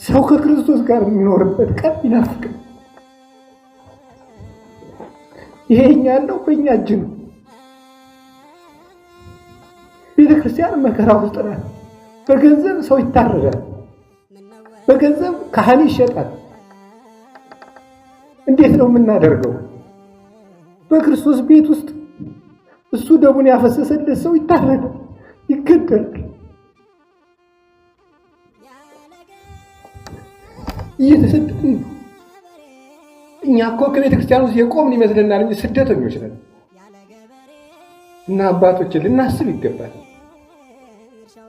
ሰው ከክርስቶስ ጋር የሚኖርበት ቀን ይናፍቃል። ይሄ እኛ ያለው በእኛ እጅ ነው። ቤተክርስቲያን መከራ ውስጥ ናት። በገንዘብ ሰው ይታረዳል። በገንዘብ ካህን ይሸጣል። እንዴት ነው የምናደርገው? በክርስቶስ ቤት ውስጥ እሱ ደሙን ያፈሰሰለት ሰው ይታረዳል፣ ይገደላል። እየተሰደድን ነው። እኛ እኮ ከቤተ ክርስቲያን ውስጥ የቆምን ይመስለናል እንጂ ስደተኞች ነን። እና አባቶችን ልናስብ ይገባል።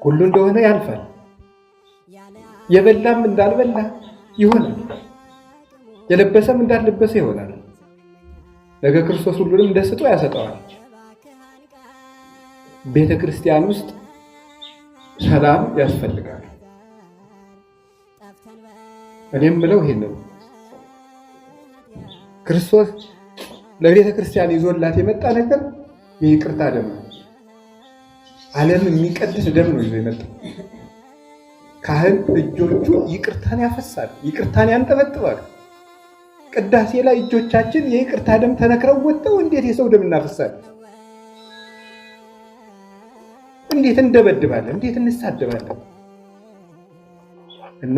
ሁሉ እንደሆነ ያልፋል። የበላም እንዳልበላ ይሆናል። የለበሰም እንዳልለበሰ ይሆናል። ነገ ክርስቶስ ሁሉንም እንደ ስጦ ያሰጠዋል። ቤተ ክርስቲያን ውስጥ ሰላም ያስፈልጋል። እኔም ብለው ይሄን ነው ክርስቶስ ለቤተ ክርስቲያን ይዞላት የመጣ ነገር የይቅርታ ደም ነው። ዓለም የሚቀድስ ደም ነው ይዞ የመጣው። ካህን እጆቹ ይቅርታን ያፈሳል፣ ይቅርታን ያንጠበጥባል። ቅዳሴ ላይ እጆቻችን የይቅርታ ደም ተነክረው ወጥተው እንዴት የሰው ደም እናፈሳለን? እንዴት እንደበድባለን? እንዴት እንሳደባለን? እና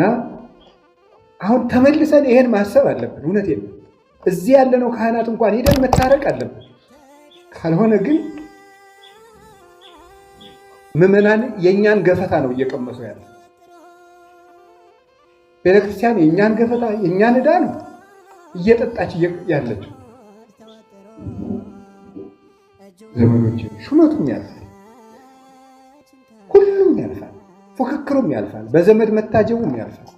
አሁን ተመልሰን ይሄን ማሰብ አለብን። እውነቴን ነው። እዚህ ያለነው ካህናት እንኳን ሄደን መታረቅ አለብን። ካልሆነ ግን ምዕመናን የእኛን ገፈታ ነው እየቀመሱ ያለ። ቤተክርስቲያን የእኛን ገፈታ የእኛን ዕዳ ነው እየጠጣች ያለችው። ዘመኖች ሹመቱም ያልፋል፣ ሁሉም ያልፋል፣ ፉክክሩም ያልፋል፣ በዘመድ መታጀቡም ያልፋል።